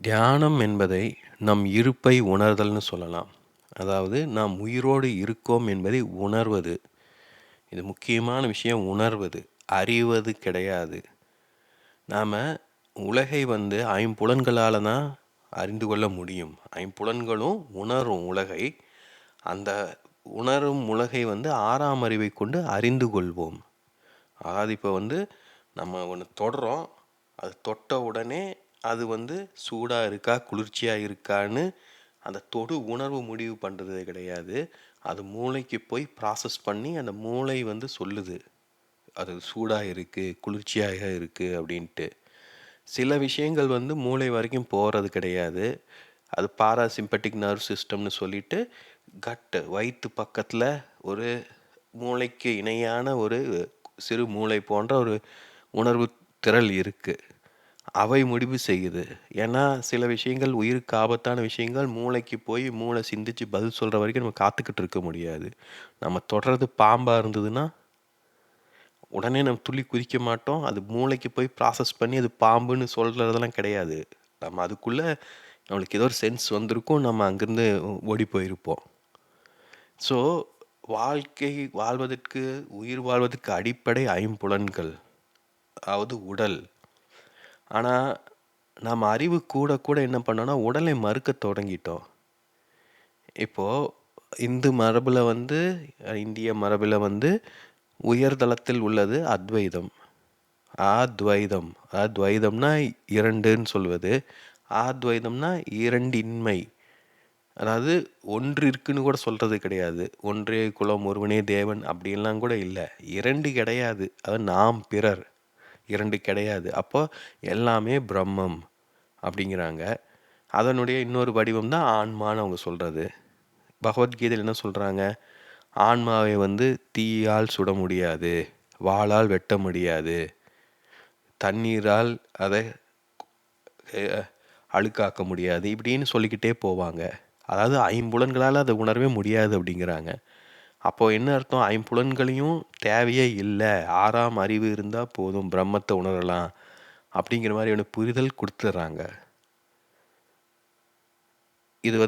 தியானம் என்பதை நம் இருப்பை உணர்தல்னு சொல்லலாம். அதாவது நாம் உயிரோடு இருக்கோம் என்பதை உணர்வது. இது முக்கியமான விஷயம் உணர்வது. அறிவது கிடையாது. நாம உலகை ஐம்புலன்களால தான் அறிந்து கொள்ள முடியும். ஐம்புலன்களும் உணரும் உலகை. அந்த உணரும் உலகை 6ஆம் அறிவை கொண்டு அறிந்து கொள்வோம். அதாவது இப்போ நம்ம ஒன்று தொடுறோம். அது தொட்ட உடனே அது சூடாக இருக்கா குளிர்ச்சியாக இருக்கான்னு அந்த தொடு உணர்வு முடிவு பண்ணுறது கிடையாது. அது மூளைக்கு போய் ப்ராசஸ் பண்ணி அந்த மூளை சொல்லுது அது சூடாக இருக்குது குளிர்ச்சியாக இருக்குது அப்படின்ட்டு. சில விஷயங்கள் மூளை வரைக்கும் போகிறது கிடையாது. அது பாராசிம்பட்டிக் நர்வ் சிஸ்டம்னு சொல்லிட்டு கட்டு வயிற்று பக்கத்தில் ஒரு மூளைக்கு இணையான ஒரு சிறு மூளை போன்ற ஒரு உணர்வு திரள் இருக்குது. அவை முடிவு செய்யுது. ஏன்னா சில விஷயங்கள் உயிருக்கு ஆபத்தான விஷயங்கள் மூளைக்கு போய் மூளை சிந்திச்சு பதில் சொல்கிற வரைக்கும் நம்ம காத்துக்கிட்டு இருக்க முடியாது. நம்ம தொடர்றது பாம்பாக இருந்ததுன்னா உடனே நம்ம துள்ளி குதிக்க மாட்டோம். அது மூளைக்கு போய் ப்ராசஸ் பண்ணி அது பாம்புன்னு சொல்கிறதெல்லாம் கிடையாது. நம்ம அதுக்குள்ளே நம்மளுக்கு ஏதோ ஒரு சென்ஸ் வந்திருக்கும். நம்ம அங்கேருந்து ஓடி போயிருப்போம். ஸோ வாழ்க்கை வாழ்வதற்கு உயிர் வாழ்வதற்கு அடிப்படை ஐம்புலன்கள், அதாவது உடல். ஆனால் நம்ம அறிவு கூட கூட என்ன பண்ணோன்னா உடலை மறுக்க தொடங்கிட்டோம். இப்போது இந்து மரபில் இந்திய மரபில் உயர்தளத்தில் உள்ளது அத்வைதம். அத்வைதம் அத்வைதம்னா இரண்டுன்னு சொல்வது. அத்வைதம்னா இரண்டின்மை. அதாவது ஒன்று இருக்குன்னு கூட சொல்கிறது கிடையாது. ஒன்றே குலம் ஒருவனே தேவன் அப்படின்லாம் கூட இல்லை. இரண்டு கிடையாது. அது நாம் பிறர் இரண்டு கிடையாது. அப்போ எல்லாமே பிரம்மம் அப்படிங்கிறாங்க. அதனுடைய இன்னொரு வடிவம் தான் ஆன்மான்னு அவங்க சொல்கிறது. பகவத்கீதையில் என்ன சொல்கிறாங்க? ஆன்மாவை தீயால் சுட முடியாது, வாளால் வெட்ட முடியாது, தண்ணீரால் அதை அழுக்காக்க முடியாது, இப்படின்னு சொல்லிக்கிட்டே போவாங்க. அதாவது ஐம்புலன்களால் அதை உணரவே முடியாது அப்படிங்கிறாங்க. அப்போது என்ன அர்த்தம்? ஐம்புலன்களையும் தேவையே இல்லை, 6ஆம் அறிவு இருந்தால் போதும், பிரம்மத்தை உணரலாம் அப்படிங்கிற மாதிரியான புரிதல் கொடுத்துட்றாங்க. இது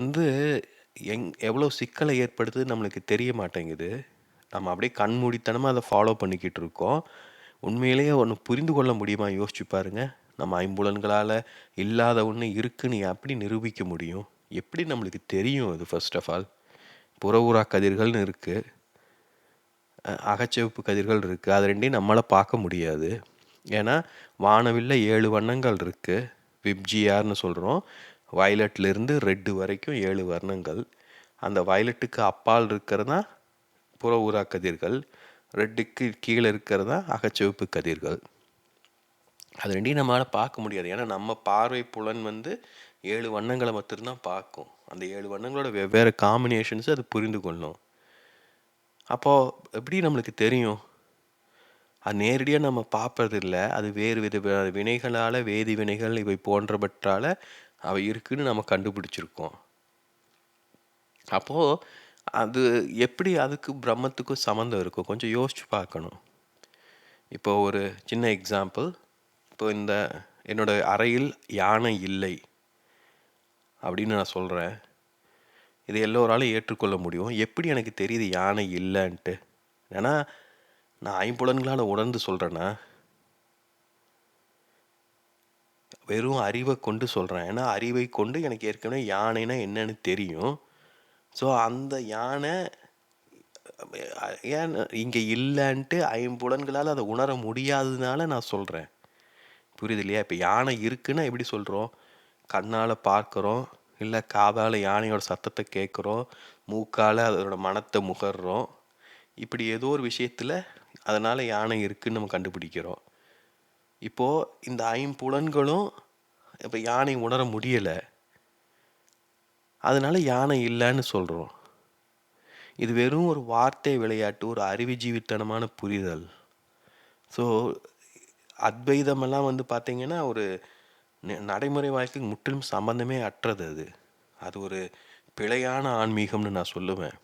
எவ்வளோ சிக்கலை ஏற்படுத்துது நம்மளுக்கு தெரிய மாட்டேங்குது. நம்ம அப்படியே கண்மூடித்தனமாக அதை ஃபாலோ பண்ணிக்கிட்டு இருக்கோம். உண்மையிலேயே ஒன்று புரிந்து கொள்ள முடியுமா? யோசிச்சு பாருங்கள். நம்ம ஐம்புலன்களால் இல்லாத ஒன்று இருக்குன்னு எப்படி நிரூபிக்க முடியும்? எப்படி நம்மளுக்கு தெரியும்? அது ஃபர்ஸ்ட் ஆஃப் ஆல் புற ஊதா கதிர்கள்னு இருக்குது, அகச்சிவப்பு கதிர்கள் இருக்குது. அது ரெண்டையும் நம்மளால் பார்க்க முடியாது. ஏன்னா வானவில்ல 7 வண்ணங்கள் இருக்குது. விப்ஜிஆர்னு சொல்கிறோம். வயலட்லேருந்து ரெட்டு வரைக்கும் 7 வர்ணங்கள். அந்த வயலட்டுக்கு அப்பால் இருக்கிறது தான் புற ஊதா கதிர்கள், ரெட்டுக்கு கீழே இருக்கிறது தான் அகச்சிவப்பு கதிர்கள். அது ரெண்டையும் நம்மளால் பார்க்க முடியாது. ஏன்னா நம்ம பார்வை புலன் 7 வண்ணங்களை மட்டும்தான் பார்க்கும். அந்த 7 வண்ணங்களோட வெவ்வேறு காம்பினேஷன்ஸ் அது புரிந்து கொள்ளும். அப்போது எப்படி நம்மளுக்கு தெரியும்? அது நேரடியாக நம்ம பார்ப்பதில்லை. அது வேறு வித வினைகளால், வேதி வினைகள் இவை போன்றவற்றால் அவை இருக்குன்னு நம்ம கண்டுபிடிச்சிருக்கோம். அப்போது அது எப்படி அதுக்கு பிரம்மத்துக்கும் சம்மந்தம் இருக்கும்? கொஞ்சம் யோசிச்சு பார்க்கணும். இப்போ ஒரு சின்ன எக்ஸாம்பிள். இப்போ என்னோடய அறையில் யானை இல்லை அப்படின்னு நான் சொல்கிறேன். இது எல்லோராலும் ஏற்றுக்கொள்ள முடியும். எப்படி எனக்கு தெரியுது யானை இல்லைன்ட்டு? ஏன்னா நான் ஐம்புலன்களால் உணர்ந்து சொல்கிறேன்னா, வெறும் அறிவை கொண்டு சொல்கிறேன். ஏன்னா அறிவை கொண்டு எனக்கு ஏற்கனவே யானைனா என்னன்னு தெரியும். ஸோ அந்த யானை ஏன் இங்கே இல்லைன்ட்டு ஐம்புலன்களால் அதை உணர முடியாததுனால நான் சொல்கிறேன். புரியுது இல்லையா? இப்போ யானை இருக்குன்னா எப்படி சொல்கிறோம்? கண்ணால் பார்க்குறோம், இல்லை காதால் யானையோட சத்தத்தை கேட்குறோம், மூக்கால் அதோட மனத்தை முகர்றோம். இப்படி ஏதோ ஒரு விஷயத்தில் அதனால் யானை இருக்குதுன்னு நம்ம கண்டுபிடிக்கிறோம். இப்போது இந்த ஐம்புலன்களும் இப்போ யானை உணர முடியலை, அதனால் யானை இல்லைன்னு சொல்கிறோம். இது வெறும் ஒரு வார்த்தை விளையாட்டு, ஒரு அறிவுஜீவித்தனமான புரிதல். ஸோ அத்வைதமெல்லாம் பார்த்திங்கன்னா ஒரு நடைமுறை வாழ்க்கைக்கு முற்றிலும் சம்பந்தமே அற்றது. அது ஒரு பிழையான ஆன்மீகம்னு நான் சொல்லுவேன்.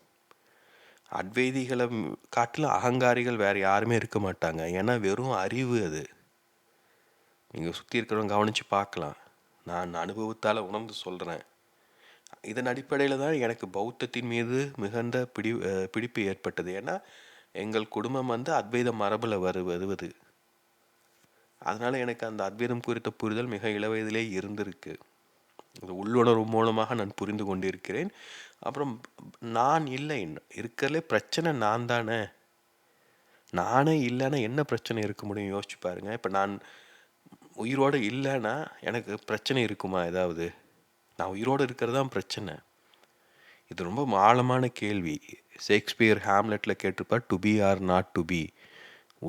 அத்வைதிகளை காட்டிலும் அகங்காரிகள் வேறு யாருமே இருக்க மாட்டாங்க. ஏன்னா வெறும் அறிவு அது. நீங்கள் சுற்றி இருக்கிறவங்க கவனித்து பார்க்கலாம். நான் அனுபவத்தால் உணர்ந்து சொல்கிறேன். இதன் அடிப்படையில் தான் எனக்கு பௌத்தத்தின் மீது மிகுந்த பிடிப்பு ஏற்பட்டது. ஏன்னா எங்கள் குடும்பம் வந்து அத்வைத மரபில் வருவது. அதனால் எனக்கு அந்த அத்வைதம் குறித்த புரிதல் மிக இளவயதிலே இருந்திருக்கு. அது உள்ளுணர்வு மூலமாக நான் புரிந்து கொண்டிருக்கிறேன். அப்புறம் நான் இல்லை, இருக்கிறதுலே பிரச்சனை நான் தானே. நானே இல்லைன்னா என்ன பிரச்சனை இருக்க முடியும் யோசிச்சு பாருங்கள். இப்போ நான் உயிரோடு இல்லைன்னா எனக்கு பிரச்சனை இருக்குமா ஏதாவது? நான் உயிரோடு இருக்கிறது தான் பிரச்சனை. இது ரொம்ப ஆழமான கேள்வி. ஷேக்ஸ்பியர் ஹாம்லெட்டில் கேட்டிருப்பார், to be or not to be.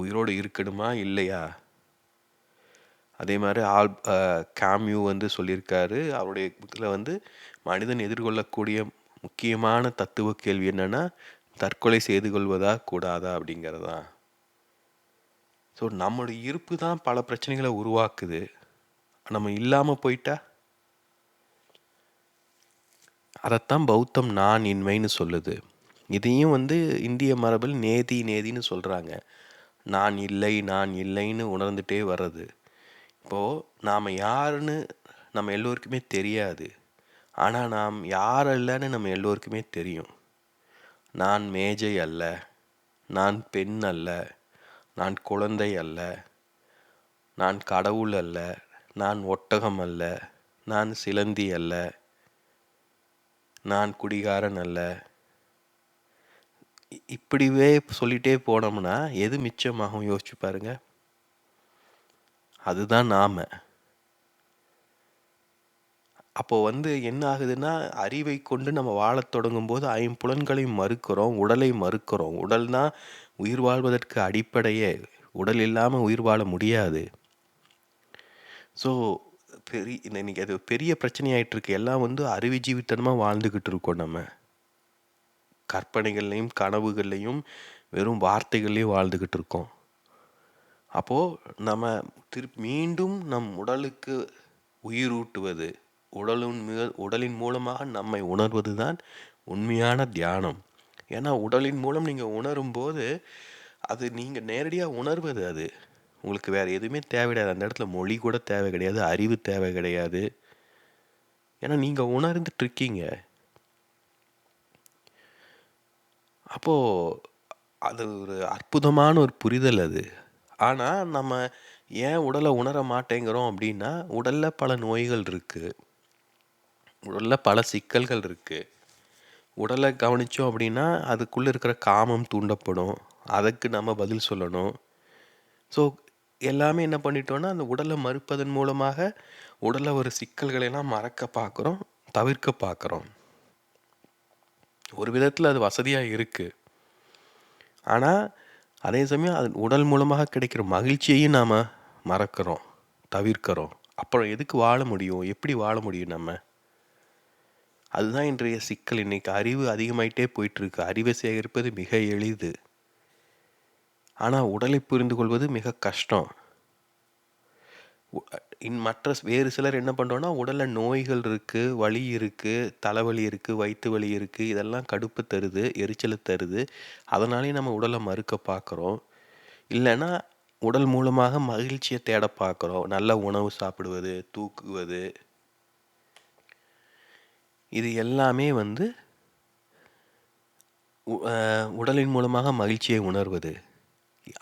உயிரோடு இருக்கணுமா இல்லையா? அதே மாதிரி காம்யூ வந்து சொல்லியிருக்காரு அவருடைய புக்கில் வந்து மனிதன் எதிர்கொள்ளக்கூடிய முக்கியமான தத்துவ கேள்வி என்னென்னா தற்கொலை செய்து கொள்வதா கூடாதா அப்படிங்கிறதா. ஸோ நம்மளுடைய இருப்பு தான் பல பிரச்சனைகளை உருவாக்குது. நம்ம இல்லாமல் போயிட்டா அதைத்தான் பௌத்தம் நான் இன்மைன்னு சொல்லுது. இதையும் வந்து இந்திய மரபில் நேதின்னு சொல்கிறாங்க. நான் இல்லைன்னு உணர்ந்துட்டே வர்றது. இப்போது நாம் யாருன்னு நம்ம எல்லோருக்குமே தெரியாது. ஆனால் நாம் யார் அல்லன்னு நம்ம எல்லோருக்குமே தெரியும். நான் மேஜை அல்ல, நான் பெண் அல்ல, நான் குழந்தை அல்ல, நான் கடவுள் அல்ல, நான் ஒட்டகம் அல்ல, நான் சிலந்தி அல்ல, நான் குடிகாரன் அல்ல. இப்படிவே சொல்லிகிட்டே போனோம்னா எது மிச்சமாகும் யோசிச்சு பாருங்க. அதுதான் நாம். அப்போது வந்து என்ன ஆகுதுன்னா, அறிவை கொண்டு நம்ம வாழத் தொடங்கும் போது ஐம்புலன்களையும் மறுக்கிறோம், உடலை மறுக்கிறோம். உடல் தான் உயிர் வாழ்வதற்கு அடிப்படையே. உடல் இல்லாமல் உயிர் வாழ முடியாது. ஸோ இன்னைக்கு அது பெரிய பிரச்சனையாயிட்டிருக்கு. எல்லாம் வந்து அறிவுஜீவித்தனமாக வாழ்ந்துக்கிட்டு இருக்கோம். நம்ம கற்பனைகள்லையும் கனவுகள்லையும் வெறும் வார்த்தைகள்லையும் வாழ்ந்துக்கிட்டு இருக்கோம். அப்போது நம்ம மீண்டும் நம் உடலுக்கு உயிரூட்டுவது, உடலின் மூலமாக நம்மை உணர்வது தான் உண்மையான தியானம். ஏன்னா உடலின் மூலம் நீங்கள் உணரும்போது அது நீங்கள் நேரடியாக உணர்வது. அது உங்களுக்கு வேறு எதுவுமே தேவை கிடையாது. அந்த இடத்துல மொழி கூட தேவை கிடையாது, அறிவு தேவை கிடையாது. ஏன்னா நீங்கள் உணர்ந்துட்டுருக்கீங்க. அப்போது அது ஒரு அற்புதமான ஒரு புரிதல் அது. ஆனால் நம்ம ஏன் உடலை உணர மாட்டேங்கிறோம் அப்படின்னா, உடலில் பல நோய்கள் இருக்குது, உடலில் பல சிக்கல்கள் இருக்குது. உடலை கவனித்தோம் அப்படின்னா அதுக்குள்ளே இருக்கிற காமம் தூண்டப்படும், அதுக்கு நம்ம பதில் சொல்லணும். ஸோ எல்லாமே என்ன பண்ணிட்டோன்னா அந்த உடலை மறுப்பதன் மூலமாக உடலில் ஒரு சிக்கல்களெல்லாம் மறக்க பார்க்குறோம், தவிர்க்க பார்க்குறோம். ஒரு விதத்தில் அது வசதியாக இருக்குது. ஆனால் அதே சமயம் அது உடல் மூலமாக கிடைக்கிற மகிழ்ச்சியையும் நாம் மறக்கிறோம், தவிர்க்கிறோம். அப்புறம் எதுக்கு வாழ முடியும்? எப்படி வாழ முடியும் நம்ம? அதுதான் இன்றைய சிக்கல். இன்றைக்கி அறிவு அதிகமாயிட்டே போயிட்டுருக்கு. அறிவை சேகரிப்பது மிக எளிது, ஆனால் உடலை புரிந்து கொள்வது மிக கஷ்டம். மற்ற வேறு சிலர் என்ன பண்ணுறோன்னா, உடலில் நோய்கள் இருக்குது, வலி இருக்குது, தலைவலி இருக்குது, வயிற்று வலி இருக்குது, இதெல்லாம் கடுப்பு தருது, எரிச்சலை தருது, அதனாலேயும் நம்ம உடலை மறுக்க பார்க்குறோம். இல்லைன்னா உடல் மூலமாக மகிழ்ச்சியை தேட பார்க்குறோம். நல்ல உணவு சாப்பிடுவது, தூக்குவது, இது எல்லாமே வந்து உடலின் மூலமாக மகிழ்ச்சியை உணர்வது.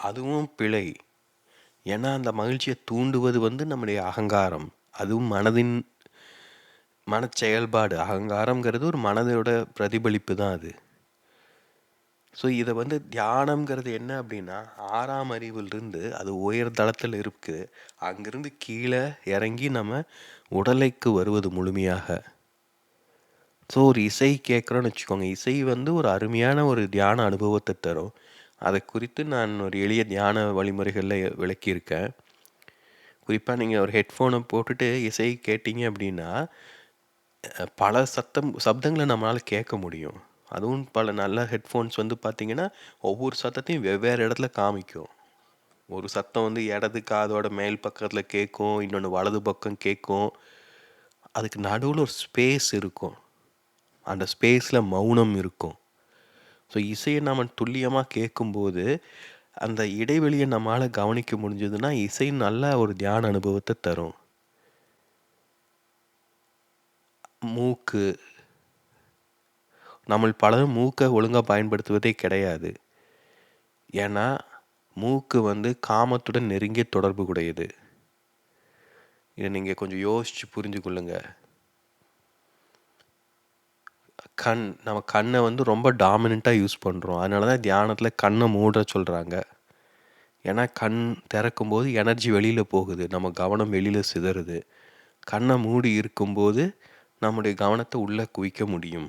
அதுவும் பிழை. ஏன்னா அந்த மகிழ்ச்சியை தூண்டுவது வந்து நம்முடைய அகங்காரம். அதுவும் மன செயல்பாடு. அகங்காரங்கிறது ஒரு மனதோட பிரதிபலிப்பு தான் அது. ஸோ இதை வந்து தியானம்ங்கிறது என்ன அப்படின்னா, 6ஆம் அறிவிலிருந்து அது உயர் தளத்தில் இருக்குது. அங்கேருந்து கீழே இறங்கி நம்ம உடலைக்கு வருவது முழுமையாக. ஸோ ஒரு இசை கேட்குறோன்னு வச்சுக்கோங்க. இசை வந்து ஒரு அருமையான ஒரு தியான அனுபவத்தை தரும். அதை குறித்து நான் ஒரு எளிய தியான வழிமுறைகளில் விளக்கியிருக்கேன். குறிப்பாக நீங்கள் ஒரு ஹெட்ஃபோனை போட்டுட்டு இசை கேட்டிங்க அப்படின்னா பல சப்தங்களை நம்மளால் கேட்க முடியும். அதுவும் பல நல்ல ஹெட்ஃபோன்ஸ் வந்து பார்த்திங்கன்னா ஒவ்வொரு சத்தத்தையும் வெவ்வேறு இடத்துல காமிக்கும். ஒரு சத்தம் வந்து இடது காதோட மேல் பக்கத்தில் கேட்கும், இன்னொன்று வலது பக்கம் கேட்கும். அதுக்கு நடுவில் ஒரு ஸ்பேஸ் இருக்கும், அந்த ஸ்பேஸில் மௌனம் இருக்கும். ஸோ இசையை நம்ம துல்லியமாக கேட்கும்போது அந்த இடைவெளியை நம்மளால் கவனிக்க முடிஞ்சதுன்னா இசை நல்ல ஒரு தியான அனுபவத்தை தரும். மூக்கு, நம்ம பலரும் மூக்கை ஒழுங்காக பயன்படுத்துவதே கிடையாது. ஏன்னா மூக்கு வந்து காமத்துடன் நெருங்கிய தொடர்பு கூடையது. இதை நீங்கள் கொஞ்சம் யோசித்து புரிஞ்சு கொள்ளுங்க. நம்ம கண்ணை வந்து ரொம்ப டாமினண்ட்டாக யூஸ் பண்ணுறோம். அதனால தான் தியானத்தில் கண்ணை மூட சொல்கிறாங்க. ஏன்னா கண் திறக்கும்போது எனர்ஜி வெளியில் போகுது, நம்ம கவனம் வெளியில் சிதறுது. கண்ணை மூடி இருக்கும்போது நம்முடைய கவனத்தை உள்ளே குவிக்க முடியும்.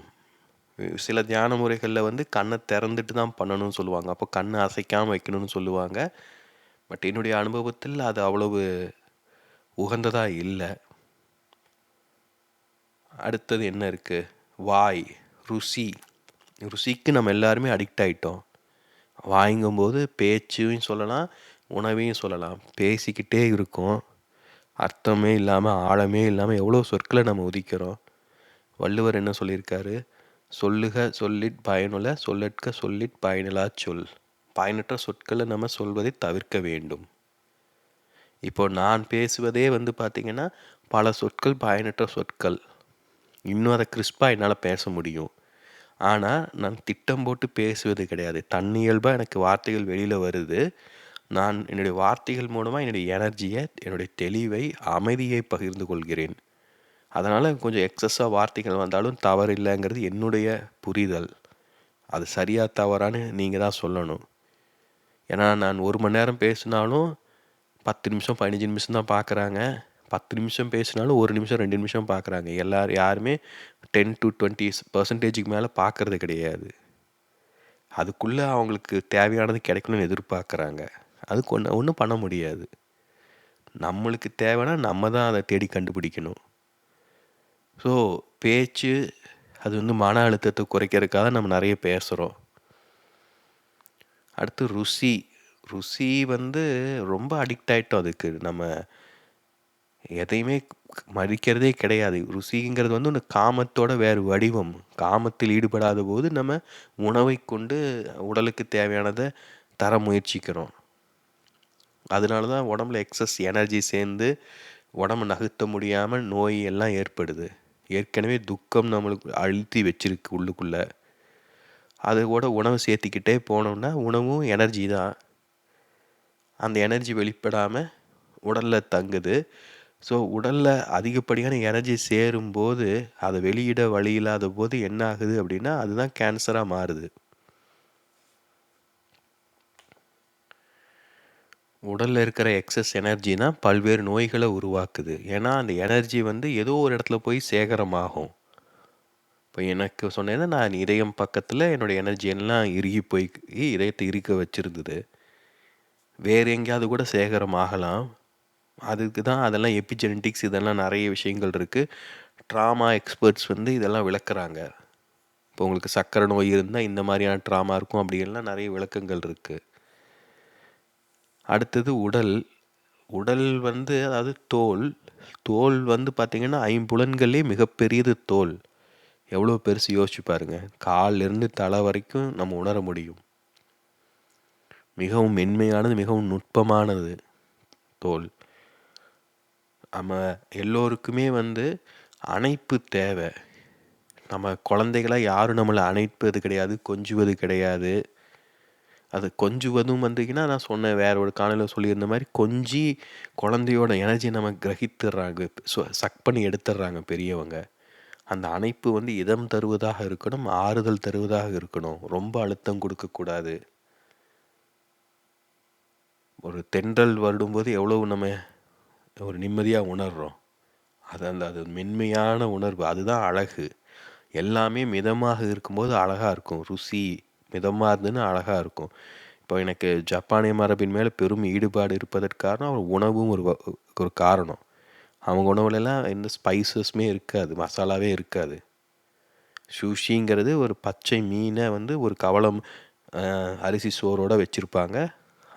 சில தியான முறைகளில் வந்து கண்ணை திறந்துட்டு தான் பண்ணணும்னு சொல்லுவாங்க. அப்போ கண்ணை அசைக்காமல் வைக்கணும்னு சொல்லுவாங்க. பட் என்னுடைய அனுபவத்தில் அது அவ்வளவு உகந்ததாக இல்லை. அடுத்தது என்ன இருக்குது? வாய், ருசி. ருசிக்கு நம்ம எல்லாருமே அடிக்ட் ஆகிட்டோம். வாங்கும்போது பேச்சையும் சொல்லலாம், உணவையும் சொல்லலாம். பேசிக்கிட்டே இருக்கும், அர்த்தமே இல்லாமல் ஆழமே இல்லாமல் எவ்வளோ சொற்களை நம்ம உதிக்கிறோம். வள்ளுவர் என்ன சொல்லியிருக்காரு? சொல்லுக சொல்லிற் பயனுள்ள, சொல்லற்க சொல்லிற் பயனிலா சொல். பயனற்ற சொற்களை நம்ம சொல்வதை தவிர்க்க வேண்டும். இப்போ நான் பேசுவதே வந்து பார்த்திங்கன்னா பல சொற்கள் பயனற்ற சொற்கள். இன்னும் அதை கிறிஸ்பாக என்னால் பேச முடியும். ஆனால் நான் திட்டம் போட்டு பேசுவது கிடையாது. தன்னியல்பாக எனக்கு வார்த்தைகள் வெளியில் வருது. நான் என்னுடைய வார்த்தைகள் மூலமாக என்னுடைய எனர்ஜியை, என்னுடைய தெளிவை, அமைதியை பகிர்ந்து கொள்கிறேன். அதனால் கொஞ்சம் எக்ஸஸாக வார்த்தைகள் வந்தாலும் தவறு இல்லைங்கிறது என்னுடைய புரிதல். அது சரியாக தவறான்னு நீங்கள் தான் சொல்லணும். ஏன்னா நான் 1 மணி நேரம் பேசினாலும் 10 நிமிஷம் 15 நிமிஷம் தான் பார்க்குறாங்க. 10 நிமிஷம் பேசினாலும் 1 நிமிஷம் 2 நிமிஷம் பார்க்குறாங்க. யாருமே 10 to 20% மேலே பார்க்குறது கிடையாது. அதுக்குள்ளே அவங்களுக்கு தேவையானது கிடைக்கணும்னு எதிர்பார்க்குறாங்க. அதுக்கு ஒன்றும் பண்ண முடியாது. நம்மளுக்கு தேவைன்னா நம்ம தான் அதை தேடி கண்டுபிடிக்கணும். ஸோ பேச்சு அது வந்து மன அழுத்தத்தை குறைக்கிறதுக்காக நம்ம நிறைய பேசுகிறோம். அடுத்து ருசி. ருசி வந்து ரொம்ப அடிக்ட் ஆகிட்டோம் அதுக்கு. நம்ம எதையுமே மதிக்கிறதே கிடையாது. ருசிங்கிறது வந்து ஒன்று காமத்தோட வேறு வடிவம். காமத்தில் ஈடுபடாத போது நம்ம உணவை கொண்டு உடலுக்கு தேவையானதை தர முயற்சிக்கிறோம். அதனால தான் உடம்புல எக்ஸஸ் எனர்ஜி சேர்ந்து உடம்பு நகர்த்த முடியாமல் நோய் எல்லாம் ஏற்படுது. ஏற்கனவே துக்கம் நம்மளுக்கு அழுத்தி வச்சிருக்கு உள்ளுக்குள்ளே. அது கூட உணவு சேர்த்திக்கிட்டே போனோம்னா உணவும் எனர்ஜி தான். அந்த எனர்ஜி வெளிப்படாமல் உடலில் தங்குது. ஸோ உடலில் அதிகப்படியான எனர்ஜி சேரும்போது அதை வெளியிட வழி இல்லாத போது என்ன ஆகுது அப்படின்னா அதுதான் கேன்சராக மாறுது. உடலில் இருக்கிற எக்ஸஸ் எனர்ஜி தான் பல்வேறு நோய்களை உருவாக்குது. ஏன்னா அந்த எனர்ஜி வந்து ஏதோ ஒரு இடத்துல போய் சேகரமாகும். இப்போ எனக்கு சொன்னேன்னா நான் இதயம் பக்கத்தில் என்னோடய எனர்ஜி எல்லாம் இறுகி போய் இதயத்தை இருக்க வச்சுருந்தது. வேறு எங்கேயாவது கூட சேகரம் ஆகலாம். அதுக்கு தான் அதெல்லாம் எபிஜெனட்டிக்ஸ் இதெல்லாம் நிறைய விஷயங்கள் இருக்குது. ட்ராமா எக்ஸ்பர்ட்ஸ் வந்து இதெல்லாம் விளக்குறாங்க. இப்போ உங்களுக்கு சர்க்கரை நோய் இருந்தால் இந்த மாதிரியான ட்ராமா இருக்கும் அப்படின்லாம் நிறைய விளக்கங்கள் இருக்குது. அடுத்தது உடல். உடல் வந்து அதாவது தோல் வந்து பார்த்திங்கன்னா 5 புலன்கள்லேயே மிகப்பெரியது தோல். எவ்வளோ பெருசு யோசிச்சு பாருங்கள். காலிலிருந்து தலை வரைக்கும் நம்ம உணர முடியும். மிகவும் மென்மையானது, மிகவும் நுட்பமானது தோல். நம்ம எல்லோருக்குமே வந்து அணைப்பு தேவை. நம்ம குழந்தைகளாக யாரும் நம்மளை அணைப்பது கிடையாது, கொஞ்சுவது கிடையாது. அது கொஞ்சுவதும் வந்தீங்கன்னா நான் சொன்னேன் வேற ஒரு காணொலியில் சொல்லியிருந்த மாதிரி கொஞ்சி குழந்தையோட எனர்ஜியை நம்ம கிரகித்துடுறாங்க, சக் பண்ணி எடுத்துடுறாங்க பெரியவங்க. அந்த அணைப்பு வந்து இதம் தருவதாக இருக்கணும், ஆறுதல் தருவதாக இருக்கணும். ரொம்ப அழுத்தம் கொடுக்கக்கூடாது. ஒரு தென்றல் வருடும்போது எவ்வளவு நம்ம ஒரு நிம்மதியாக உணர்கிறோம். அது மென்மையான உணர்வு, அதுதான் அழகு. எல்லாமே மிதமாக இருக்கும்போது அழகாக இருக்கும். ருசி மிதமாக இருந்ததுன்னு அழகாக இருக்கும். இப்போ எனக்கு ஜப்பானிய மரபின் மேலே பெரும் ஈடுபாடு இருப்பதற்கான ஒரு உணவும் ஒரு காரணம். அவங்க உணவுலலாம் எந்த ஸ்பைசஸுமே இருக்காது, மசாலாவே இருக்காது. சுஷிங்கிறது ஒரு பச்சை மீனை வந்து ஒரு கவளம் அரிசி சோறோடு வச்சுருப்பாங்க.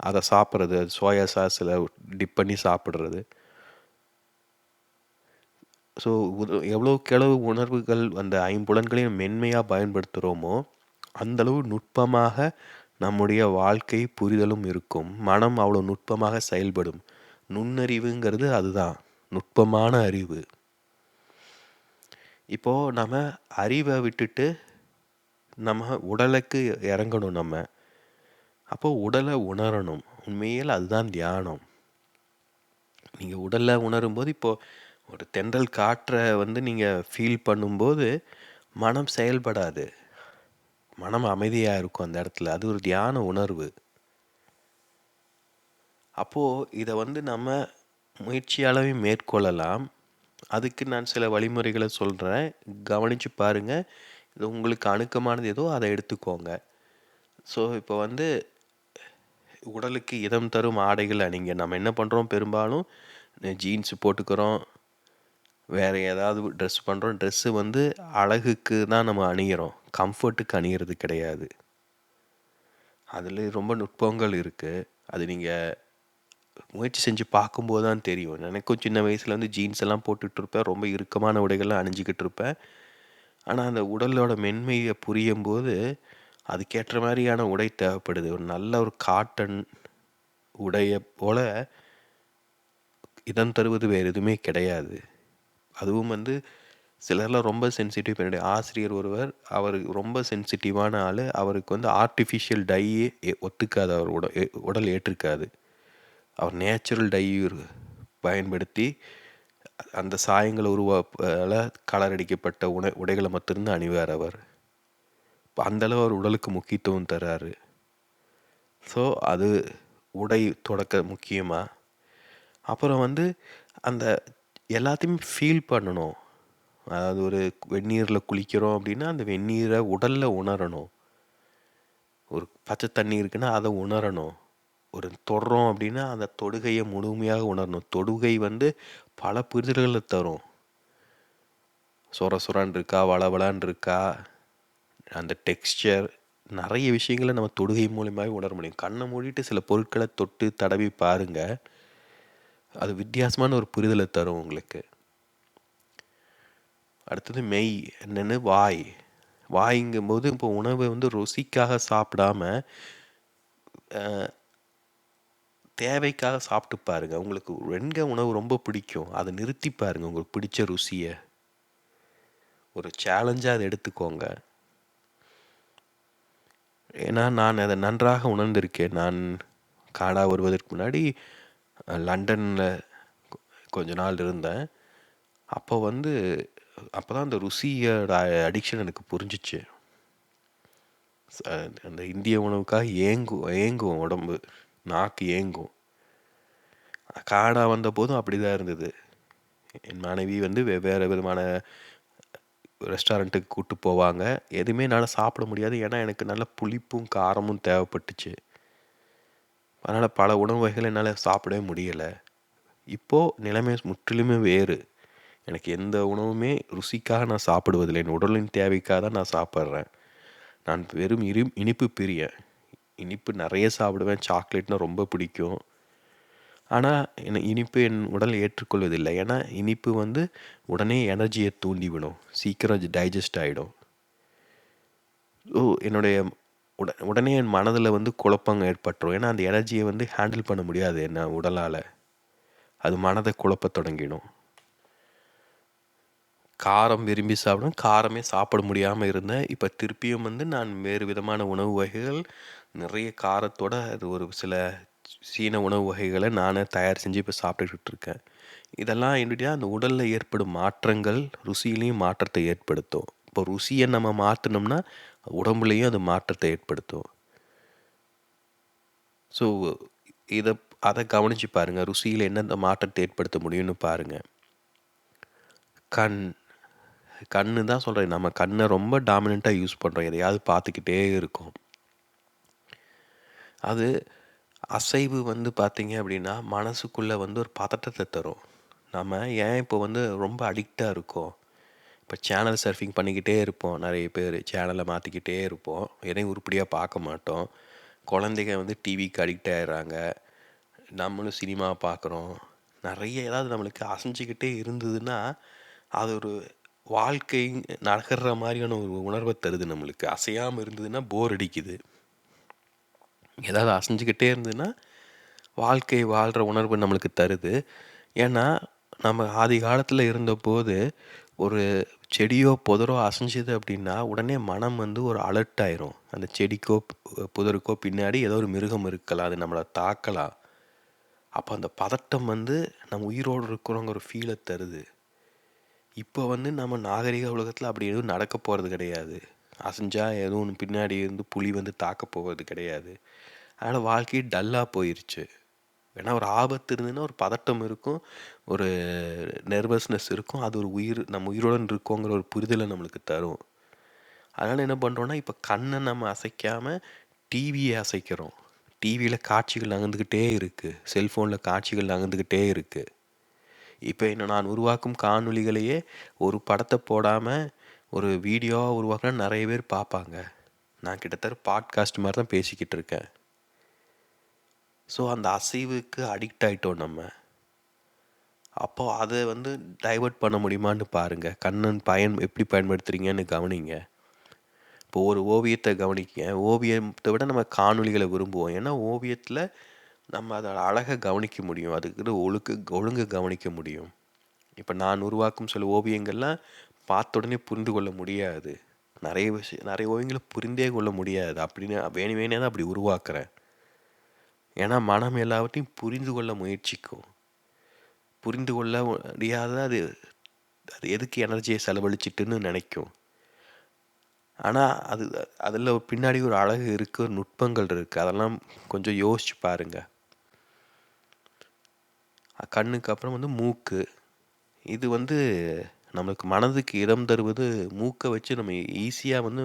அதை சாப்பிட்றது, அது சோயா சாஸில் டிப் பண்ணி சாப்பிட்றது. ஸோ எவ்வளோக்கெளவு உணர்வுகள் அந்த 5 புலன்களையும் மென்மையாக பயன்படுத்துகிறோமோ அந்தளவு நுட்பமாக நம்முடைய வாழ்க்கை புரிதலும் இருக்கும். மனம் அவ்வளோ நுட்பமாக செயல்படும். நுண்ணறிவுங்கிறது அதுதான், நுட்பமான அறிவு. இப்போது நம்ம அறிவை விட்டுட்டு நம்ம உடலுக்கு இறங்கணும் நம்ம. அப்போது உடலை உணரணும். உண்மையில் அதுதான் தியானம். நீங்கள் உடலை உணரும்போது இப்போது ஒரு தென்றல் காற்றை வந்து நீங்கள் ஃபீல் பண்ணும்போது மனம் செயல்படாது. மனம் அமைதியாக இருக்கும் அந்த இடத்துல. அது ஒரு தியான உணர்வு. அப்போது இதை வந்து நம்ம முயற்சியாலவே மேற்கொள்ளலாம். அதுக்கு நான் சில வழிமுறைகளை சொல்கிறேன், கவனித்து பாருங்கள். இது உங்களுக்கு அணுக்கமானது ஏதோ அதை எடுத்துக்கோங்க. ஸோ இப்போ வந்து உடலுக்கு இதம் தரும் ஆடைகள் அணிங்க. நம்ம என்ன பண்ணுறோம், பெரும்பாலும் ஜீன்ஸு போட்டுக்கிறோம், வேறு ஏதாவது ட்ரெஸ் பண்ணுறோம். ட்ரெஸ்ஸு வந்து அழகுக்கு தான் நம்ம அணிகிறோம், கம்ஃபர்ட்டுக்கு அணிகிறது கிடையாது. அதில் ரொம்ப நுட்பங்கள் இருக்குது. அது நீங்கள் முயற்சி செஞ்சு பார்க்கும்போது தான் தெரியும். எனக்கும் சின்ன வயசில் வந்து ஜீன்ஸ் எல்லாம் போட்டுட்ருப்பேன், ரொம்ப இறுக்கமான உடைகள்லாம் அணிஞ்சிக்கிட்டு இருப்பேன். ஆனால் அந்த உடலோட மென்மையை புரியும்போது அதுக்கேற்ற மாதிரியான உடை தேவைப்படுது. ஒரு நல்ல ஒரு காட்டன் உடைய போல் இதம் தருவது வேறு எதுவுமே கிடையாது. அதுவும் வந்து சிலர்லாம் ரொம்ப சென்சிட்டிவ். என்னுடைய ஆசிரியர் ஒருவர், அவர் ரொம்ப சென்சிட்டிவான ஆள். அவருக்கு வந்து ஆர்டிஃபிஷியல் டையே ஒத்துக்காது, அவர் உடல் ஏற்றுக்காது. அவர் நேச்சுரல் டை பயன்படுத்தி அந்த சாயங்களை கலர் அடிக்கப்பட்ட உடைகளை மட்டும்தான் அணிவார் அவர். அந்தளவு அவர் உடலுக்கு முக்கியத்துவம் தர்றாரு. ஸோ அது உடை தொடக்க முக்கியமாக. அப்புறம் வந்து அந்த எல்லாத்தையுமே ஃபீல் பண்ணணும். அதாவது ஒரு வெந்நீரில் குளிக்கிறோம் அப்படின்னா அந்த வெந்நீரை உடலில் உணரணும். ஒரு பச்சை தண்ணி இருக்குன்னா அதை உணரணும். ஒரு தொடுறோம் அப்படின்னா அந்த தொடுகையை முழுமையாக உணரணும். தொடுகை வந்து பல புரிதல்களை தரும். சொர சொரான் இருக்கா, வளவளான் இருக்கா, அந்த டெக்ஸ்சர், நிறைய விஷயங்களை நம்ம தொடுகை மூலியமாகவே உணர முடியும். கண்ணை மூடிட்டு சில பொருட்களை தொட்டு தடவி பாருங்கள், அது வித்தியாசமான ஒரு புரிதலை தரும் உங்களுக்கு. அடுத்தது மெய், என்னென்னு வாய். வாய்ங்கும்போது இப்போ உணவை வந்து ருசிக்காக சாப்பிடாம தேவைக்காக சாப்பிட்டு பாருங்கள். உங்களுக்கு எங்கே உணவு ரொம்ப பிடிக்கும் அதை நிறுத்தி பாருங்கள். உங்களுக்கு பிடிச்ச ருசியை ஒரு சேலஞ்சாக அதை எடுத்துக்கோங்க. ஏன்னா நான் அதை நன்றாக உணர்ந்திருக்கேன். நான் கானா வருவதற்கு முன்னாடி லண்டனில் கொஞ்ச நாள் இருந்தேன். அப்போ வந்து அப்போ தான் அந்த ருசியோட அடிக்ஷன் எனக்கு புரிஞ்சிச்சு. அந்த இந்திய உணவுக்காக ஏங்கும் உடம்பு, நாக்கு ஏங்கும். கானா வந்த போதும் அப்படி தான் இருந்தது. என் மனைவி வந்து வெவ்வேறு விதமான ரெஸ்டாரண்ட்டுக்கு கூப்பிட்டு போவாங்க. எதுவுமே என்னால் சாப்பிட முடியாது, ஏன்னா எனக்கு நல்ல புளிப்பும் காரமும் தேவைப்பட்டுச்சு. அதனால் பல உணவு வகைகள் என்னால் சாப்பிடவே முடியலை. இப்போது நிலைமை முற்றிலுமே வேறு. எனக்கு எந்த உணவுமே ருசிக்காக நான் சாப்பிடுவதில்லை, என் உடலின் தேவைக்காக தான் நான் சாப்பிட்றேன். நான் வெறும் இனிப்பு பிரியன். இனிப்பு நிறைய சாப்பிடுவேன், சாக்லேட்னால் ரொம்ப பிடிக்கும். ஆனால் இனிப்பு என் உடல் ஏற்றுக்கொள்வதில்லை. ஏன்னா இனிப்பு வந்து உடனே எனர்ஜியை தூண்டிவிடும், சீக்கிரம் டைஜஸ்ட் ஆகிடும். ஸோ என்னுடைய உடனே என் மனதில் வந்து குழப்பங்கள் ஏற்பட்டுரும். ஏன்னா அந்த எனர்ஜியை வந்து ஹேண்டில் பண்ண முடியாது என்ன உடலால். அது மனதை குழப்ப தொடங்கிடும். காரம் விரும்பி சாப்பிடுவேன், காரமே சாப்பிட முடியாமல் இருந்தேன். இப்போ திருப்பியும் வந்து நான் வேறு விதமான உணவு வகைகள் நிறைய காரத்தோட அது ஒரு சில சீன உணவு வகைகளை நானே தயார் செஞ்சு இப்போ சாப்பிட்டுக்கிட்டு இருக்கேன். இதெல்லாம் என்னுடைய அந்த உடலில் ஏற்படும் மாற்றங்கள் ருசியிலையும் மாற்றத்தை ஏற்படுத்தும். இப்போ ருசியை நம்ம மாற்றினோம்னா உடம்புலையும் அது மாற்றத்தை ஏற்படுத்தும். ஸோ அதை கவனித்து பாருங்கள், ருசியில் என்னென்ன மாற்றத்தை ஏற்படுத்த முடியும்னு பாருங்கள். கண்ணு தான் சொல்கிறேன், நம்ம கண்ணை ரொம்ப டாமினண்ட்டாக யூஸ் பண்ணுறோம், எதையாவது பார்த்துக்கிட்டே இருக்கும். அது அசைவு வந்து பார்த்திங்க அப்படின்னா மனசுக்குள்ளே வந்து ஒரு பதட்டத்தை தரும். நம்ம ஏன் இப்போ வந்து ரொம்ப அடிக்டாக இருக்கோம், இப்போ சேனல் சர்ஃபிங் பண்ணிக்கிட்டே இருப்போம். நிறைய பேர் சேனலை மாற்றிக்கிட்டே இருப்போம், எதையும் உருப்படியாக பார்க்க மாட்டோம். குழந்தைங்க வந்து டிவிக்கு அடிக்ட் ஆகிடுறாங்க, நம்மளும் சினிமா பார்க்குறோம். நிறைய ஏதாவது நம்மளுக்கு அசைஞ்சிக்கிட்டே இருந்ததுன்னா அது ஒரு வாழ்க்கை நகர்ற மாதிரியான ஒரு உணர்வை தருது நம்மளுக்கு. அசையாமல் இருந்ததுன்னா போர் அடிக்குது, ஏதாவது அசைஞ்சிக்கிட்டே இருந்ததுன்னா வாழ்க்கை வாழ்கிற உணர்வு நம்மளுக்கு தருது. ஏன்னா நம்ம ஆதி காலத்தில் இருந்தபோது ஒரு செடியோ புதரோ அசைஞ்சுது அப்படின்னா உடனே மனம் வந்து ஒரு அலர்ட் ஆயிரும். அந்த செடிக்கோ புதருக்கோ பின்னாடி ஏதோ ஒரு மிருகம் இருக்கலாம், அது நம்மளை தாக்கலாம். அப்போ அந்த பதட்டம் வந்து நம்ம உயிரோடு இருக்கிறோங்கிற ஒரு ஃபீலை தருது. இப்போ வந்து நம்ம நாகரிக உலகத்தில் அப்படி எதுவும் நடக்க போகிறது கிடையாது. அசைஞ்சா எதுவும் பின்னாடி இருந்து புலி வந்து தாக்க போகிறது கிடையாது. அதனால் வாழ்க்கையே டல்லாக போயிடுச்சு. ஏன்னா ஒரு ஆபத்து இருந்ததுன்னா ஒரு பதட்டம் இருக்கும், ஒரு நெர்வஸ்னஸ் இருக்கும். அது ஒரு நம்ம உயிருடன் இருக்கோங்கிற ஒரு புரிதலை நம்மளுக்கு தரும். அதனால் என்ன பண்ணுறோன்னா, இப்போ கண்ணை நம்ம அசைக்காமல் டிவியை அசைக்கிறோம். டிவியில் காட்சிகள் நகர்ந்துக்கிட்டே இருக்குது, செல்ஃபோனில் காட்சிகள் நகர்ந்துக்கிட்டே இருக்குது. இப்போ நான் உருவாக்கும் காணொளிகளையே ஒரு படத்தை போடாமல் ஒரு வீடியோவாக உருவாக்கினா நிறைய பேர் பார்ப்பாங்க. நான் கிட்டத்தட்ட பாட்காஸ்ட் மாதிரி தான் பேசிக்கிட்டு இருக்கேன். ஸோ அந்த அசைவுக்கு அடிக்ட் ஆகிட்டோம் நம்ம. அப்போது அதை வந்து டைவர்ட் பண்ண முடியுமான்னு பாருங்கள். கண்ணன் எப்படி பயன்படுத்துகிறீங்கன்னு கவனிங்க. இப்போ ஒரு ஓவியத்தை கவனிக்க, ஓவியத்தை விட நம்ம காணொளிகளை விரும்புவோம். ஏன்னா ஓவியத்தில் நம்ம அதை அழகாக கவனிக்க முடியும், அதுக்கு ஒழுங்கு கவனிக்க முடியும். இப்போ நான் உருவாக்கும் சில ஓவியங்கள்லாம் பார்த்த உடனே புரிந்து கொள்ள முடியாது. நிறைய ஓவியங்களை புரிந்தே கொள்ள முடியாது. அப்படின்னு வேணே தான் அப்படி உருவாக்குறேன். ஏன்னா மனம் எல்லாவற்றையும் புரிந்து கொள்ள முயற்சிக்கும். புரிந்து கொள்ள முடியாத அது எதுக்கு எனர்ஜியை செலவழிச்சிட்டுன்னு நினைக்கும். ஆனால் அதில் பின்னாடி ஒரு அழகு இருக்குது, ஒரு நுட்பங்கள் இருக்குது. அதெல்லாம் கொஞ்சம் யோசிச்சு பாருங்கள். கண்ணுக்கு அப்புறம் வந்து மூக்கு. இது வந்து நமக்கு மனதுக்கு இடம் தருவது. மூக்கை வச்சு நம்ம ஈஸியாக வந்து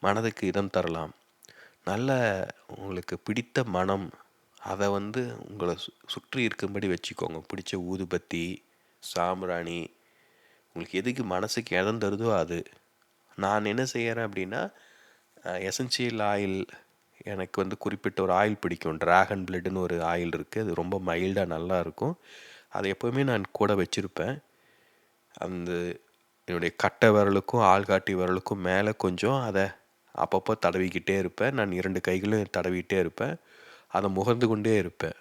மனதுக்கு இடம் தரலாம். நல்ல உங்களுக்கு பிடித்த மனம், அதை வந்து உங்களை சுற்றி இருக்கும்படி வச்சுக்கோங்க. பிடிச்ச ஊதுபத்தி, சாம்பிராணி, உங்களுக்கு எதுக்கு மனசுக்கு இடம் தருதோ அது. நான் என்ன செய்கிறேன் அப்படின்னா, எசென்சியல் ஆயில், எனக்கு வந்து குறிப்பிட்ட ஒரு ஆயில் பிடிக்கும். ட்ராகன் பிளட்டுன்னு ஒரு ஆயில் இருக்குது, அது ரொம்ப மைல்டாக நல்லாயிருக்கும். அதை எப்போவுமே நான் கூட வச்சுருப்பேன். அந்த என்னுடைய கட்டை விரலுக்கும் ஆள்காட்டி விரலுக்கும் மேலே கொஞ்சம் அதை அப்பப்போ தடவிக்கிட்டே இருப்பேன். நான் 2 கைகளும் தடவிக்கிட்டே இருப்பேன். அதை முகர்ந்து கொண்டே இருப்பேன்.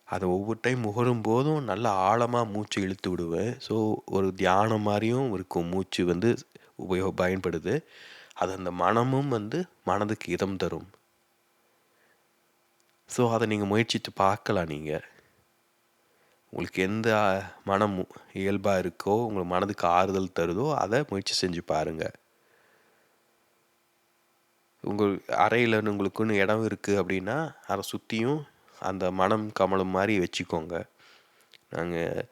அதை ஒவ்வொரு டைம் முகரும் போதும் நல்ல ஆழமாக மூச்சு இழுத்து விடுவேன். ஸோ ஒரு தியானம் மாதிரியும் இருக்கும், மூச்சு வந்து பயன்படுது. அது அந்த மனமும் வந்து மனதுக்கு இதம் தரும். ஸோ அதை நீங்கள் முயற்சித்து பார்க்கலாம். நீங்கள் உங்களுக்கு எந்த மனம் இயல்பாக இருக்கோ, உங்களுக்கு மனதுக்கு ஆறுதல் தருதோ அதை முயற்சி செஞ்சு பாருங்கள். உங்கள் அறையில் உங்களுக்குன்னு இடம் இருக்குது அப்படின்னா அதை சுற்றியும் அந்த மனம் கமலம் மாதிரி வச்சுக்கோங்க. நாங்கள்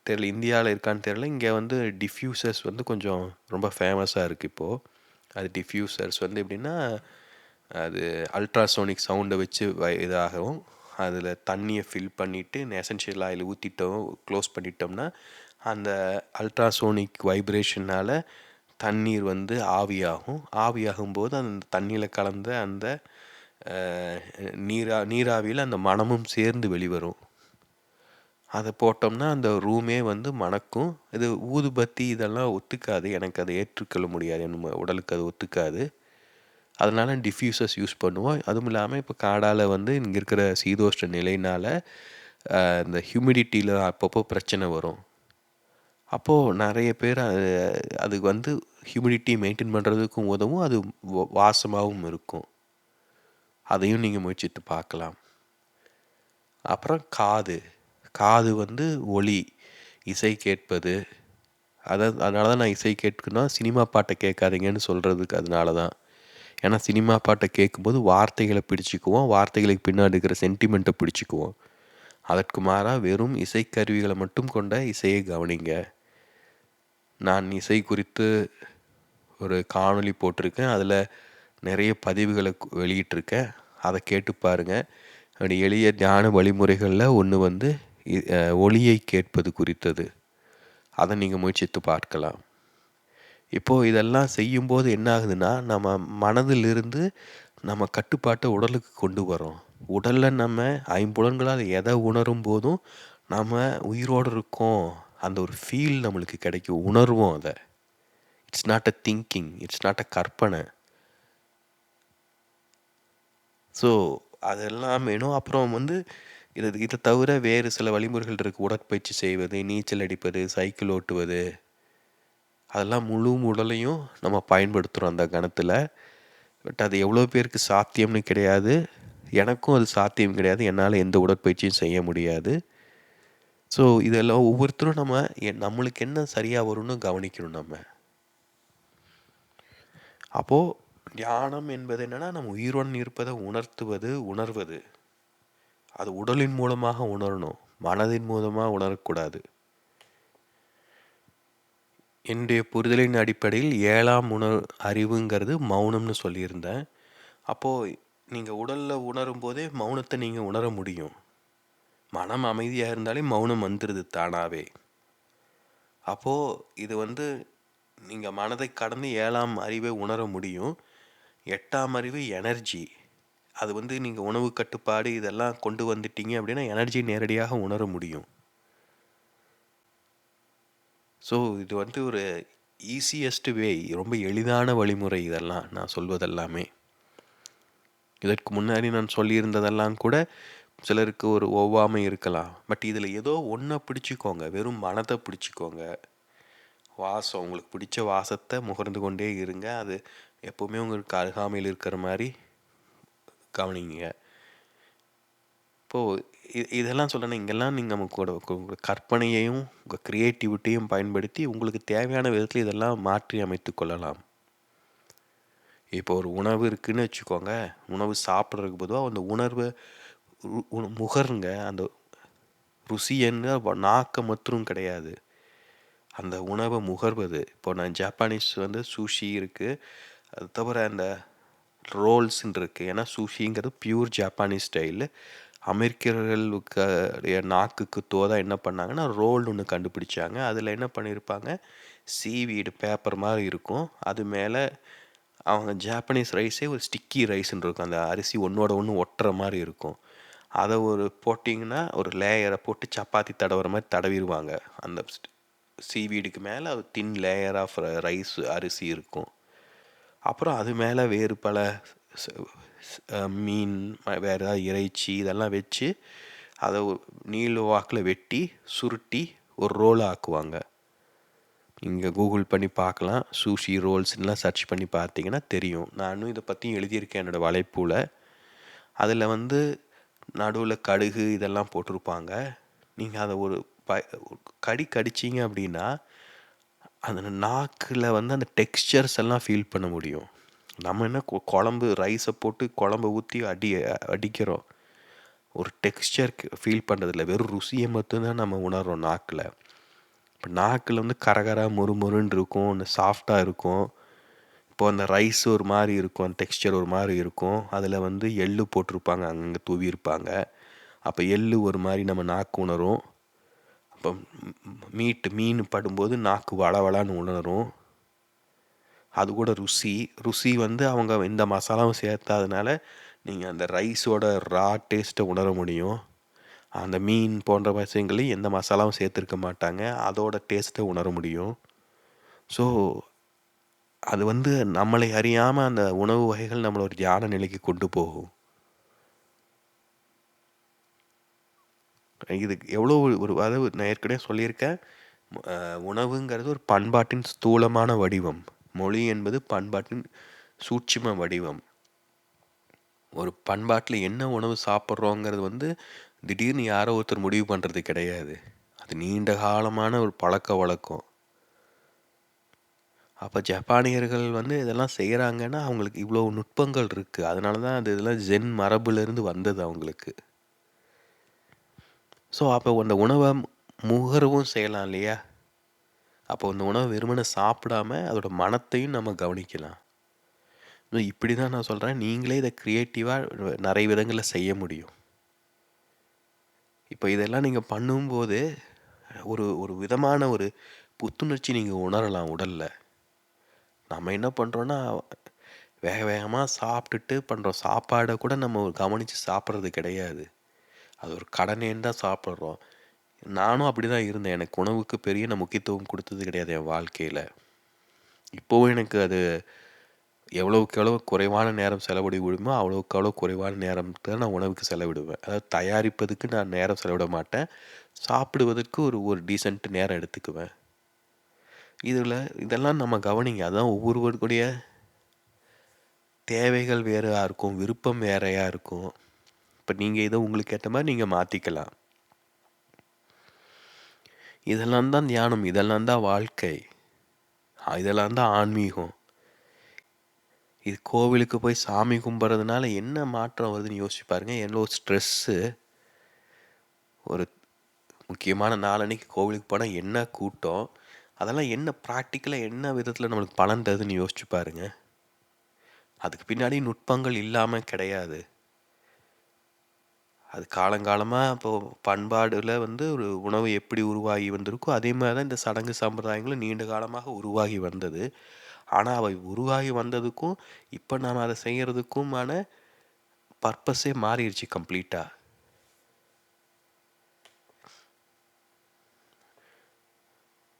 தெரியல இந்தியாவில் இருக்கான்னு தெரியல, இங்கே வந்து டிஃப்யூசர்ஸ் வந்து கொஞ்சம் ரொம்ப ஃபேமஸாக இருக்குது இப்போது. அது டிஃப்யூசர்ஸ் வந்து எப்படின்னா, அது அல்ட்ராசோனிக் சவுண்டை வச்சு இதாகவும், அதில் தண்ணியை ஃபில் பண்ணிவிட்டு எசென்ஷியல் ஆயில் ஊற்றிட்டோம், க்ளோஸ் பண்ணிட்டோம்னா அந்த அல்ட்ராசோனிக் வைப்ரேஷனால் தண்ணீர் வந்து ஆவியாகும்போது அந்த தண்ணியில் கலந்த அந்த நீராவியில் அந்த மனமும் சேர்ந்து வெளிவரும். அதை போட்டோம்னா அந்த ரூமே வந்து மணக்கும். இது ஊதுபத்தி இதெல்லாம் ஒத்துக்காது, எனக்கு அதை ஏற்றுக்கொள்ள முடியாது, என் உடலுக்கு அது ஒத்துக்காது. அதனால டிஃப்யூசர்ஸ் யூஸ் பண்ணுவோம். அதுவும் இல்லாமல் இப்போ காடால் வந்து இங்கே இருக்கிற சீதோஷ்ண நிலையினால் இந்த ஹியூமிடிட்டியில் அப்பப்போ பிரச்சனை வரும். அப்போது நிறைய பேர் அதுக்கு வந்து ஹியூமிடிட்டி மெயின்டைன் பண்ணுறதுக்கும் உதவும், அது வாசமாகவும் இருக்கும். அதையும் நீங்கள் முயற்சித்து பார்க்கலாம். அப்புறம் காது வந்து ஒலி, இசை கேட்பது. அதனால தான் நான் இசை கேட்குன்னா சினிமா பாட்டை கேட்காதீங்கன்னு சொல்கிறதுக்கு அதனால தான். ஏன்னா சினிமா பாட்டை கேட்கும்போது வார்த்தைகளை பிடிச்சிக்குவோம், வார்த்தைகளுக்கு பின்னாடி இருக்கிற சென்டிமெண்ட்டை பிடிச்சிக்குவோம். அதற்கு மாறாக வெறும் இசைக்கருவிகளை மட்டும் கொண்ட இசையை கவனிங்க. நான் இசை குறித்து ஒரு காணொளி போட்டிருக்கேன், அதில் நிறைய பதிவுகளை வெளியிட்டிருக்கேன், அதை கேட்டு பாருங்கள். அப்படி எளிய தியான வழிமுறைகளில் ஒன்று வந்து ஒலியை கேட்பது குறித்தது. அதை நீங்கள் முயற்சித்து பார்க்கலாம். இப்போது இதெல்லாம் செய்யும்போது என்ன ஆகுதுன்னா, நம்ம மனதிலிருந்து நம்ம கட்டுப்பாட்டை உடலுக்கு கொண்டு வரோம். உடலில் நம்ம ஐம்புலன்களால் எதை உணரும் போதும் நம்ம உயிரோடு இருக்கோம், அந்த ஒரு ஃபீல் நம்மளுக்கு கிடைக்கும், உணர்வோம் அதை. It's not a thinking, it's not a கற்பனை. ஸோ அதெல்லாம் வேணும். அப்புறம் வந்து இதை தவிர வேறு சில வழிமுறைகள் இருக்குது. உடற்பயிற்சி செய்வது, நீச்சல் அடிப்பது, சைக்கிள் ஓட்டுவது, அதெல்லாம் முழு உடலையும் நம்ம பயன்படுத்துகிறோம் அந்த கணத்தில். பட் அது எவ்வளோ பேருக்கு சாத்தியம்னு கிடையாது. எனக்கும் அது சாத்தியம் கிடையாது. என்னால் எந்த உடற்பயிற்சியும் செய்ய முடியாது. ஸோ இதெல்லாம் ஒவ்வொருத்தரும் நம்மளுக்கு என்ன சரியாக வரும்னு கவனிக்கணும் நம்ம. அப்போது தியானம் என்பது என்னென்னா, நம்ம உயிருடன் இருப்பதை உணர்வது. அது உடலின் மூலமாக உணரணும், மனதின் மூலமாக உணரக்கூடாது. என்னுடைய புரிதலின் அடிப்படையில் 7ஆம் அறிவுங்கிறது மௌனம்னு சொல்லியிருந்தேன். அப்போது நீங்கள் உடலில் உணரும் போதே மௌனத்தை நீங்கள் உணர முடியும். மனம் அமைதியாக இருந்தாலே மௌனம் வந்துடுது தானாகவே. அப்போது இது நீங்கள் மனதை கடந்து 7ஆம் அறிவை உணர முடியும். 8ஆம் அறிவு எனர்ஜி. அது நீங்கள் உணவு கட்டுப்பாடு இதெல்லாம் கொண்டு வந்துட்டீங்க அப்படின்னா எனர்ஜி நேரடியாக உணர முடியும். ஸோ இது ஒரு ஈஸியஸ்ட் வே, ரொம்ப எளிதான வழிமுறை இதெல்லாம் நான் சொல்வதெல்லாமே. இதற்கு முன்னாடி நான் சொல்லியிருந்ததெல்லாம் கூட சிலருக்கு ஒரு ஒவ்வாமை இருக்கலாம். பட் இதில் ஏதோ ஒன்றை பிடிச்சிக்கோங்க, வெறும் மனதை பிடிச்சிக்கோங்க. வாசம், உங்களுக்கு பிடிச்ச வாசத்தை முகர்ந்து கொண்டே இருங்க. அது எப்போவுமே உங்களுக்கு அருகாமையில் இருக்கிற மாதிரி கவனிங்க. இப்போது இதெல்லாம் சொல்லணும். இங்கெல்லாம் நீங்கள் உங்கள் கற்பனையையும் உங்கள் க்ரியேட்டிவிட்டியும் பயன்படுத்தி உங்களுக்கு தேவையான விதத்தில் இதெல்லாம் மாற்றி அமைத்து கொள்ளலாம். இப்போ ஒரு உணவு இருக்குதுன்னு வச்சுக்கோங்க. உணவு சாப்பிட்றதுக்கு பொதுவாக அந்த உணர்வை முகருங்க. அந்த ருசின்னு நாக்க மற்றும் கிடையாது, அந்த உணவை முகர்வது. இப்போ நான் ஜப்பானீஸ் சூஷி இருக்குது. அது தவிர அந்த ரோல்ஸ்ன்னு இருக்குது. ஏன்னா சூஷிங்கிறது பியூர் ஜப்பானீஸ் ஸ்டைலு. அமெரிக்கர்களுடைய நாக்குக்கு தோதாக என்ன பண்ணாங்கன்னா ரோல் ஒன்று கண்டுபிடிச்சாங்க. அதில் என்ன பண்ணியிருப்பாங்க, சீவீடு பேப்பர் மாதிரி இருக்கும். அது மேலே அவங்க ஜாப்பனீஸ் ரைஸே ஒரு ஸ்டிக்கி ரைஸ்ன்னு இருக்கும். அந்த அரிசி ஒன்றோட ஒன்று ஒட்டுற மாதிரி இருக்கும். அதை போட்டிங்கன்னா ஒரு லேயரை போட்டு சப்பாத்தி தடவுற மாதிரி தடவிடுவாங்க. அந்த சீவீடுக்கு மேலே ஒரு தின் லேயர் ஆஃப் ரைஸ் அரிசி இருக்கும். அப்புறம் அது மேலே வேறு பல மீன், வேறு ஏதாவது இறைச்சி இதெல்லாம் வச்சு அதை நீள வாக்கில் வெட்டி சுருட்டி ஒரு ரோல் ஆக்குவாங்க. நீங்கள் கூகுள் பண்ணி பார்க்கலாம், சூஷி ரோல்ஸ்லாம் சர்ச் பண்ணி பார்த்தீங்கன்னா தெரியும். நானும் இதை பற்றி எழுதியிருக்கேன் என்னோடய வலைப்பூவில். அதில் நடுவில் கடுகு இதெல்லாம் போட்டிருப்பாங்க. நீங்கள் அதை ஒரு கடிச்சிங்க அப்படின்னா அந்த நாக்கில் அந்த டெக்ஸ்சர்ஸ் எல்லாம் ஃபீல் பண்ண முடியும். நம்ம என்ன குழம்பு ரைஸை போட்டு குழம்பை ஊற்றி அடிக்கிறோம், ஒரு டெக்ஸ்சர் ஃபீல் பண்ணுறதில்ல, வெறும் ருசியை மட்டும்தான் நம்ம உணர்கிறோம் நாக்கில். இப்போ நாக்கில் கரகரா மொறுன்னு இருக்கும், ஒன்று சாஃப்டாக இருக்கும். இப்போது அந்த ரைஸ் ஒரு மாதிரி இருக்கும், அந்த டெக்ஸ்சர் ஒரு மாதிரி இருக்கும். அதில் எள்ளு போட்டிருப்பாங்க, அங்கங்கே தூவியிருப்பாங்க. அப்போ எள்ளு ஒரு மாதிரி நம்ம நாக்கு உணரும். அப்போ மீன் படும்போது நாக்கு வளவளான்னு உணரும். அது கூட ருசி அவங்க எந்த மசாலாவும் சேர்த்தாதனால நீங்கள் அந்த ரைஸோட ரா டேஸ்ட்டை உணர முடியும். அந்த மீன் போன்ற விஷயங்களையும் எந்த மசாலாவும் சேர்த்துருக்க மாட்டாங்க, அதோட டேஸ்ட்டை உணர முடியும். ஸோ அது நம்மளை அறியாமல் அந்த உணவு வகைகள் நம்மளை ஒரு தியான நிலைக்கு கொண்டு போகும். இது எவ்வளோ அதாவது நான் ஏற்கனவே சொல்லியிருக்கேன், உணவுங்கிறது ஒரு பண்பாட்டின் ஸ்தூலமான வடிவம். மொழி என்பது பண்பாட்டின் சூட்சும வடிவம். ஒரு பண்பாட்டில் என்ன உணவு சாப்பிட்றோங்கிறது திடீர்னு யாரோ ஒருத்தர் முடிவு பண்ணுறது கிடையாது. அது நீண்ட காலமான ஒரு பழக்க வழக்கம். அப்போ ஜப்பானியர்கள் இதெல்லாம் செய்கிறாங்கன்னா அவங்களுக்கு இவ்வளோ நுட்பங்கள் இருக்குது. அதனால தான் இதெல்லாம் ஜென் மரபுலேருந்து வந்தது அவங்களுக்கு. ஸோ அப்போ அந்த உணவை முகரவும் செய்யலாம் இல்லையா? அப்போ அந்த உணவை வெறுமனை சாப்பிடாம அதோட மனத்தையும் நம்ம கவனிக்கலாம். இப்படி தான் நான் சொல்கிறேன். நீங்களே இதை க்ரியேட்டிவாக நிறைய விதங்களில் செய்ய முடியும். இப்போ இதெல்லாம் நீங்கள் பண்ணும்போது ஒரு விதமான ஒரு புத்துணர்ச்சி நீங்கள் உணரலாம் உடலில். நம்ம என்ன பண்ணுறோன்னா வேகமாக சாப்பிட்டுட்டு பண்ணுறோம். சாப்பாடை கூட நம்ம கவனித்து சாப்பிட்றது கிடையாது. அது ஒரு கடனேன்னு தான் சாப்பிட்றோம். நானும் அப்படி தான் இருந்தேன். எனக்கு உணவுக்கு பெரிய நான் முக்கியத்துவம் கொடுத்தது கிடையாது என் வாழ்க்கையில். இப்போவும் எனக்கு அது எவ்வளவுக்கு எவ்வளோ குறைவான நேரம் செலவிட முடியுமோ அவ்வளோவுக்கு அவ்வளோ குறைவான நேரத்தை நான் உணவுக்கு செலவிடுவேன். அதாவது தயாரிப்பதுக்கு நான் நேரம் செலவிட மாட்டேன். சாப்பிடுவதற்கு ஒரு ஒரு டீசென்ட் நேரம் எடுத்துக்குவேன். இதெல்லாம் நம்ம கவனிங்க. அதான் ஒவ்வொருவருடைய தேவைகள் வேறையாக இருக்கும், விருப்பம் வேறையாக இருக்கும். இப்போ நீங்கள் இதை உங்களுக்கு ஏற்ற மாதிரி நீங்கள் மாற்றிக்கலாம். இதெல்லாம் தான் தியானம், இதெல்லாம் தான் வாழ்க்கை, இதெல்லாம் தான் ஆன்மீகம். இது கோவிலுக்கு போய் சாமி கும்பிட்றதுனால என்ன மாற்றம் வருதுன்னு யோசிச்சு பாருங்க. எவ்வளோ ஸ்ட்ரெஸ்ஸு. ஒரு முக்கியமான நாளன்னைக்கு கோவிலுக்கு போனால் என்ன கூட்டம், அதெல்லாம் என்ன ப்ராக்டிக்கலாக என்ன விதத்தில் நம்மளுக்கு பலன் தருதுன்னு யோசிச்சு பாருங்க. அதுக்கு பின்னாடி நுட்பங்கள் இல்லாமல் கிடையாது. அது காலங்காலமாக இப்போது பண்பாடில் ஒரு உணவு எப்படி உருவாகி வந்திருக்கோ அதே மாதிரி தான் இந்த சடங்கு சம்பிரதாயங்களும் நீண்ட காலமாக உருவாகி வந்தது. ஆனால் அவை உருவாகி வந்ததுக்கும் இப்போ நாம் அதை செய்கிறதுக்குமான பர்பஸே மாறிடுச்சு கம்ப்ளீட்டாக.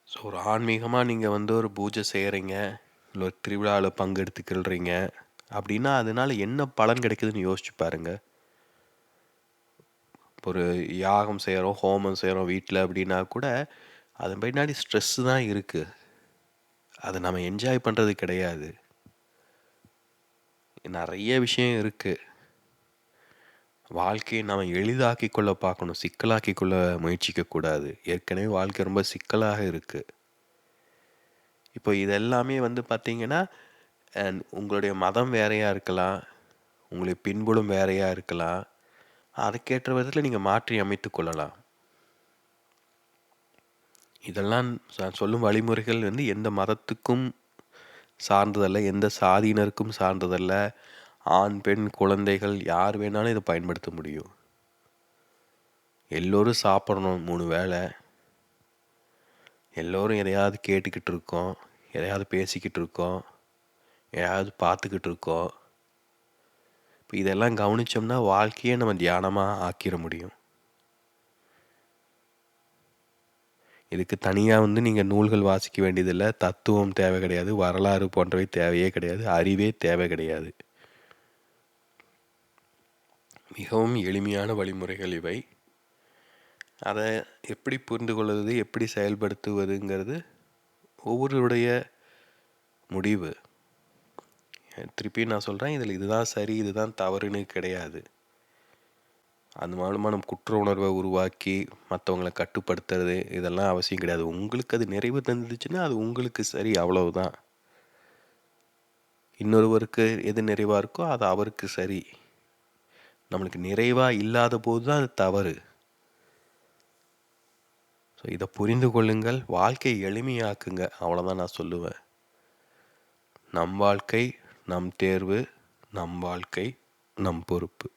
ஸோ ஒரு ஆன்மீகமாக நீங்கள் ஒரு பூஜை செய்கிறீங்க, இல்லை ஒரு திருவிழாவில் பங்கெடுத்துக்கிறீங்க அப்படின்னா அதனால் என்ன பலன் கிடைக்குதுன்னு யோசிச்சு பாருங்கள். ஒரு யாகம் செய்கிறோம், ஹோமம் செய்கிறோம் வீட்டில் அப்படின்னா கூட அதன் பின்னாடி ஸ்ட்ரெஸ்ஸு தான் இருக்குது. அதை நம்ம என்ஜாய் பண்ணுறது கிடையாது. நிறைய விஷயம் இருக்குது. வாழ்க்கையை நம்ம எளிதாக்கி கொள்ள பார்க்கணும், சிக்கலாக்கி கொள்ள முயற்சிக்கக்கூடாது. ஏற்கனவே வாழ்க்கை ரொம்ப சிக்கலாக இருக்குது. இப்போ இதெல்லாமே பார்த்திங்கன்னா உங்களுடைய மதம் வேறையாக இருக்கலாம், உங்களுடைய பின்புலம் வேறையாக இருக்கலாம். அதுக்கேற்ற விதத்தில் நீங்கள் மாற்றி அமைத்து கொள்ளலாம். இதெல்லாம் சொல்லும் வழிமுறைகள் எந்த மதத்துக்கும் சார்ந்ததல்ல, எந்த சாதியினருக்கும் சார்ந்ததல்ல. ஆண் பெண் குழந்தைகள் யார் வேணாலும் இதை பயன்படுத்த முடியும். எல்லோரும் சாப்பிட்ணும் 3 வேளை, எல்லோரும் எதையாவது கேட்டுக்கிட்டு இருக்கோம், எதையாவது பேசிக்கிட்டு இருக்கோம், எதையாவது பார்த்துக்கிட்டு இருக்கோம். இப்போ இதெல்லாம் கவனித்தோம்னா வாழ்க்கையே நம்ம தியானமாக ஆக்கிட முடியும். இதுக்கு தனியாக நீங்கள் நூல்கள் வாசிக்க வேண்டியதில்லை, தத்துவம் தேவை கிடையாது, வரலாறு போன்றவை தேவையே கிடையாது, அறிவே தேவை கிடையாது. மிகவும் எளிமையான வழிமுறைகள் இவை. அதை எப்படி புரிந்து கொள்வது, எப்படி செயல்படுத்துவதுங்கிறது ஒவ்வொருடைய முடிவு. திருப்பி நான் சொல்கிறேன், இதில் இதுதான் சரி இதுதான் தவறுன்னு கிடையாது. அது மூலமாக நம்ம குற்ற உணர்வை உருவாக்கி மற்றவங்களை கட்டுப்படுத்துறது இதெல்லாம் அவசியம் கிடையாது. உங்களுக்கு அது நிறைவு தந்துச்சுன்னா அது உங்களுக்கு சரி, அவ்வளவுதான். இன்னொருவருக்கு எது நிறைவாக இருக்கோ அது அவருக்கு சரி. நம்மளுக்கு நிறைவாக இல்லாத போது தான் அது தவறு. ஸோ இதை புரிந்து கொள்ளுங்கள், வாழ்க்கையை எளிமையாக்குங்க, அவ்வளோதான் நான் சொல்லுவேன். நம் வாழ்க்கை நம் தேர்வு, நம் வாழ்க்கை நம் பொறுப்பு.